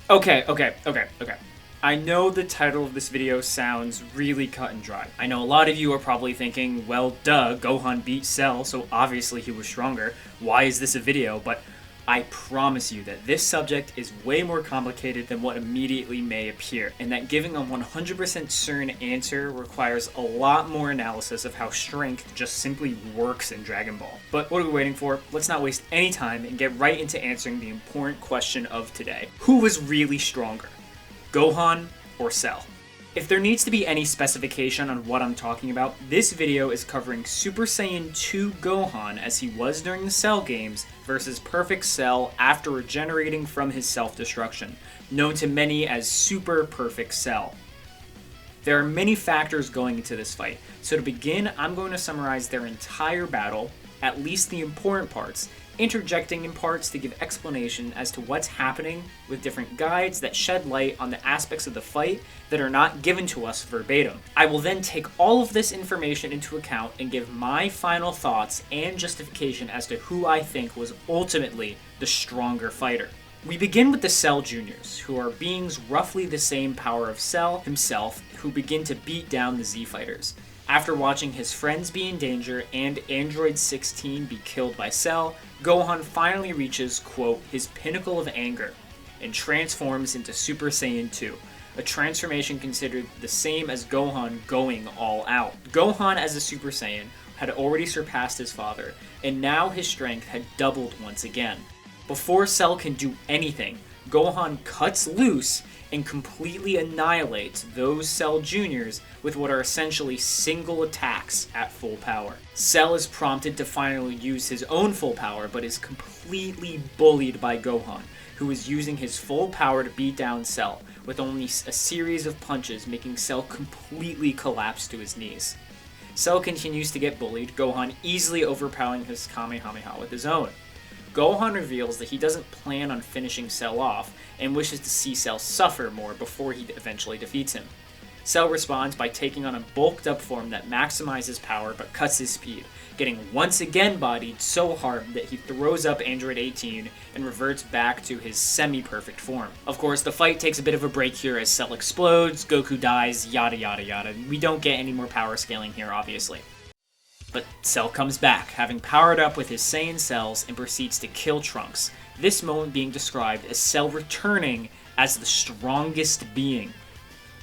Okay. I know the title of this video sounds really cut and dry. I know a lot of you are probably thinking, well, duh, Gohan beat Cell, so obviously he was stronger. Why is this a video? But I promise you that this subject is way more complicated than what immediately may appear, and that giving a 100% certain answer requires a lot more analysis of how strength just simply works in Dragon Ball. But what are we waiting for? Let's not waste any time and get right into answering the important question of today. Who was really stronger? Gohan or Cell? If there needs to be any specification on what I'm talking about, this video is covering Super Saiyan 2 Gohan as he was during the Cell games versus Perfect Cell after regenerating from his self-destruction, known to many as Super Perfect Cell. There are many factors going into this fight, so to begin, I'm going to summarize their entire battle, at least the important parts, interjecting in parts to give explanation as to what's happening with different guides that shed light on the aspects of the fight that are not given to us verbatim. I will then take all of this information into account and give my final thoughts and justification as to who I think was ultimately the stronger fighter. We begin with the Cell Juniors, who are beings roughly the same power of Cell himself, who begin to beat down the Z Fighters. After watching his friends be in danger and Android 16 be killed by Cell, Gohan finally reaches, quote, his pinnacle of anger and transforms into Super Saiyan 2, a transformation considered the same as Gohan going all out. Gohan as a Super Saiyan had already surpassed his father, and now his strength had doubled once again. Before Cell can do anything, Gohan cuts loose and completely annihilates those Cell Juniors with what are essentially single attacks at full power. Cell is prompted to finally use his own full power, but is completely bullied by Gohan, who is using his full power to beat down Cell, with only a series of punches making Cell completely collapse to his knees. Cell continues to get bullied, Gohan easily overpowering his Kamehameha with his own. Gohan reveals that he doesn't plan on finishing Cell off and wishes to see Cell suffer more before he eventually defeats him. Cell responds by taking on a bulked up form that maximizes power but cuts his speed, getting once again bodied so hard that he throws up Android 18 and reverts back to his semi-perfect form. Of course, the fight takes a bit of a break here as Cell explodes, Goku dies, yada yada yada. We don't get any more power scaling here, obviously. But Cell comes back, having powered up with his Saiyan cells, and proceeds to kill Trunks, this moment being described as Cell returning as the strongest being.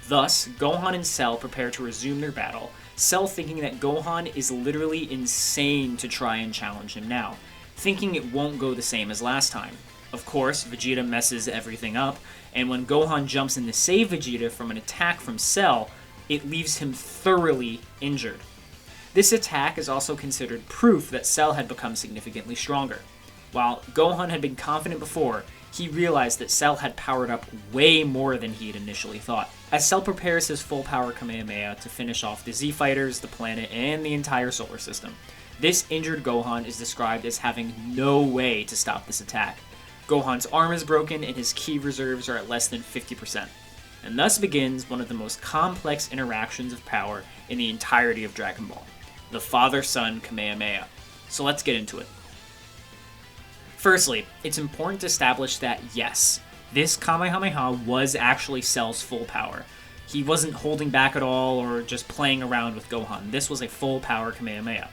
Thus, Gohan and Cell prepare to resume their battle, Cell thinking that Gohan is literally insane to try and challenge him now, thinking it won't go the same as last time. Of course, Vegeta messes everything up, and when Gohan jumps in to save Vegeta from an attack from Cell, it leaves him thoroughly injured. This attack is also considered proof that Cell had become significantly stronger. While Gohan had been confident before, he realized that Cell had powered up way more than he had initially thought. As Cell prepares his full power Kamehameha to finish off the Z Fighters, the planet, and the entire solar system, this injured Gohan is described as having no way to stop this attack. Gohan's arm is broken and his ki reserves are at less than 50%. And thus begins one of the most complex interactions of power in the entirety of Dragon Ball. The father-son Kamehameha. So let's get into it. Firstly, it's important to establish that yes, this Kamehameha was actually Cell's full power. He wasn't holding back at all or just playing around with Gohan. This was a full power Kamehameha.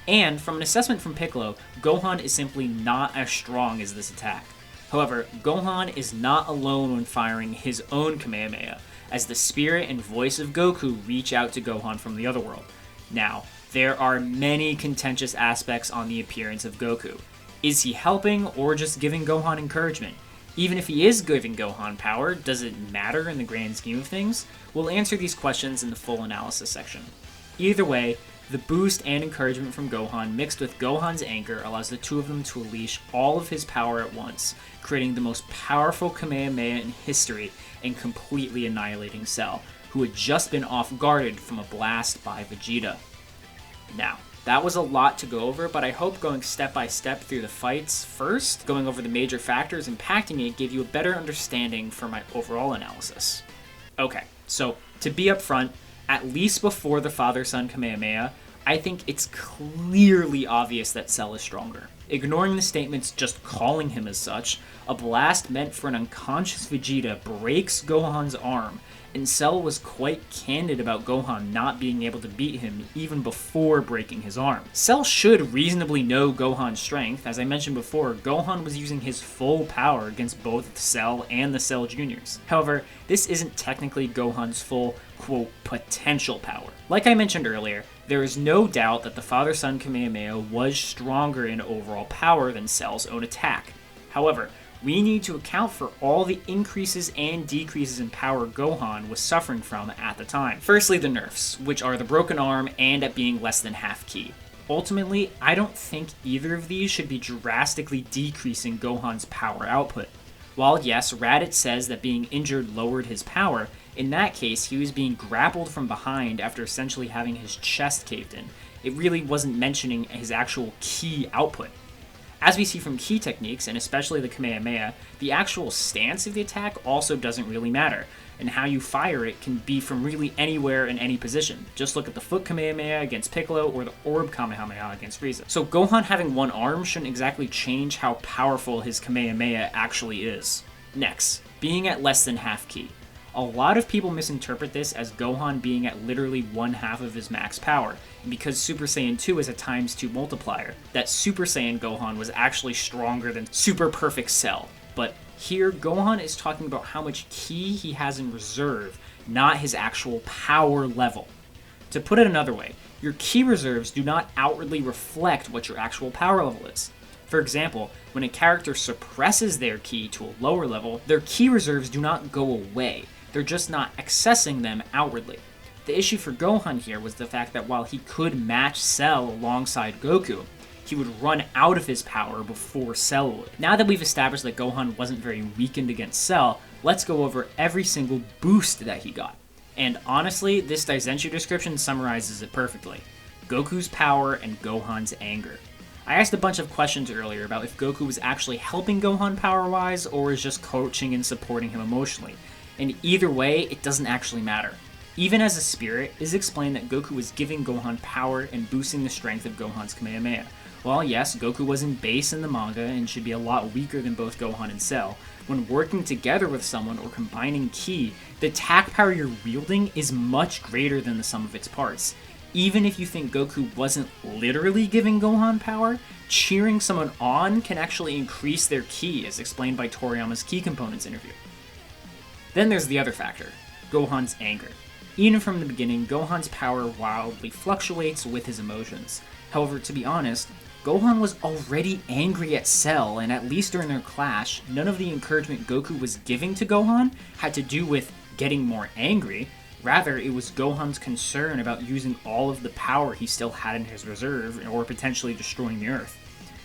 And from an assessment from Piccolo, Gohan is simply not as strong as this attack. However, Gohan is not alone when firing his own Kamehameha, as the spirit and voice of Goku reach out to Gohan from the other world. Now, there are many contentious aspects on the appearance of Goku. Is he helping or just giving Gohan encouragement? Even if he is giving Gohan power, does it matter in the grand scheme of things? We'll answer these questions in the full analysis section. Either way, the boost and encouragement from Gohan mixed with Gohan's anger allows the two of them to unleash all of his power at once, creating the most powerful Kamehameha in history and completely annihilating Cell, who had just been off-guarded from a blast by Vegeta. Now, that was a lot to go over, but I hope going step by step through the fights first, going over the major factors impacting it, gave you a better understanding for my overall analysis. Okay, so to be upfront, at least before the father-son Kamehameha, I think it's clearly obvious that Cell is stronger. Ignoring the statements just calling him as such, a blast meant for an unconscious Vegeta breaks Gohan's arm, and Cell was quite candid about Gohan not being able to beat him even before breaking his arm. Cell should reasonably know Gohan's strength. As I mentioned before, Gohan was using his full power against both Cell and the Cell Juniors. However, this isn't technically Gohan's full, quote, potential power. Like I mentioned earlier, there is no doubt that the father-son Kamehameha was stronger in overall power than Cell's own attack. However, we need to account for all the increases and decreases in power Gohan was suffering from at the time. Firstly, the nerfs, which are the broken arm and at being less than half ki. Ultimately, I don't think either of these should be drastically decreasing Gohan's power output. While yes, Raditz says that being injured lowered his power, in that case he was being grappled from behind after essentially having his chest caved in. It really wasn't mentioning his actual ki output. As we see from ki techniques, and especially the Kamehameha, the actual stance of the attack also doesn't really matter, and how you fire it can be from really anywhere in any position. Just look at the foot Kamehameha against Piccolo or the orb Kamehameha against Frieza. So Gohan having one arm shouldn't exactly change how powerful his Kamehameha actually is. Next, being at less than half ki. A lot of people misinterpret this as Gohan being at literally 1/2 of his max power, and because Super Saiyan 2 is a ×2 multiplier, that Super Saiyan Gohan was actually stronger than Super Perfect Cell. But here, Gohan is talking about how much ki he has in reserve, not his actual power level. To put it another way, your ki reserves do not outwardly reflect what your actual power level is. For example, when a character suppresses their ki to a lower level, their ki reserves do not go away. They're just not accessing them outwardly. The issue for Gohan here was the fact that while he could match Cell alongside Goku, he would run out of his power before Cell would. Now that we've established that Gohan wasn't very weakened against Cell, let's go over every single boost that he got. And honestly, this Daizenshuu description summarizes it perfectly. Goku's power and Gohan's anger. I asked a bunch of questions earlier about if Goku was actually helping Gohan power-wise or is just coaching and supporting him emotionally. And either way, it doesn't actually matter. Even as a spirit, it is explained that Goku was giving Gohan power and boosting the strength of Gohan's Kamehameha. While yes, Goku was in base in the manga and should be a lot weaker than both Gohan and Cell, when working together with someone or combining ki, the attack power you're wielding is much greater than the sum of its parts. Even if you think Goku wasn't literally giving Gohan power, cheering someone on can actually increase their ki, as explained by Toriyama's Ki Components interview. Then there's the other factor, Gohan's anger. Even from the beginning, Gohan's power wildly fluctuates with his emotions. However, to be honest, Gohan was already angry at Cell, and at least during their clash, none of the encouragement Goku was giving to Gohan had to do with getting more angry. Rather, it was Gohan's concern about using all of the power he still had in his reserve, or potentially destroying the Earth.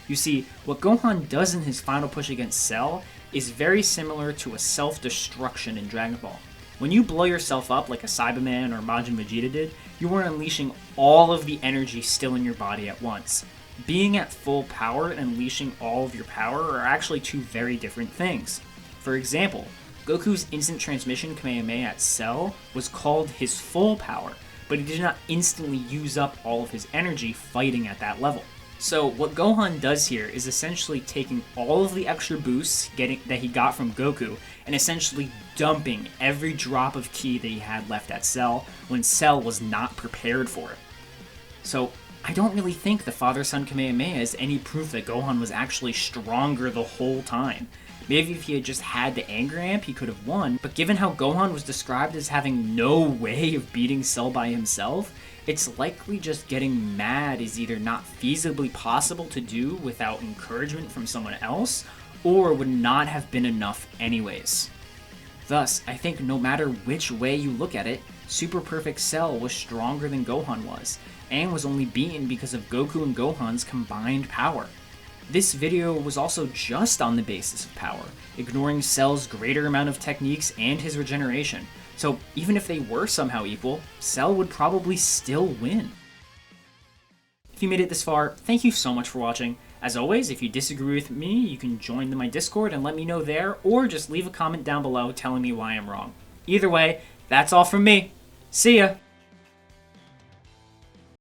You see, what Gohan does in his final push against Cell is very similar to a self-destruction in Dragon Ball. When you blow yourself up like a Cyberman or Majin Vegeta did, you are unleashing all of the energy still in your body at once. Being at full power and unleashing all of your power are actually two very different things. For example, Goku's instant transmission Kamehameha at Cell was called his full power, but he did not instantly use up all of his energy fighting at that level. So what Gohan does here is essentially taking all of the extra boosts that he got from Goku and essentially dumping every drop of ki that he had left at Cell when Cell was not prepared for it. So I don't really think the father-son Kamehameha is any proof that Gohan was actually stronger the whole time. Maybe if he had just had the anger amp, he could have won, but given how Gohan was described as having no way of beating Cell by himself, it's likely just getting mad is either not feasibly possible to do without encouragement from someone else, or would not have been enough anyways. Thus, I think no matter which way you look at it, Super Perfect Cell was stronger than Gohan was, and was only beaten because of Goku and Gohan's combined power. This video was also just on the basis of power, ignoring Cell's greater amount of techniques and his regeneration, so even if they were somehow equal, Cell would probably still win. If you made it this far, thank you so much for watching. As always, if you disagree with me, you can join my Discord and let me know there, or just leave a comment down below telling me why I'm wrong. Either way, that's all from me. See ya!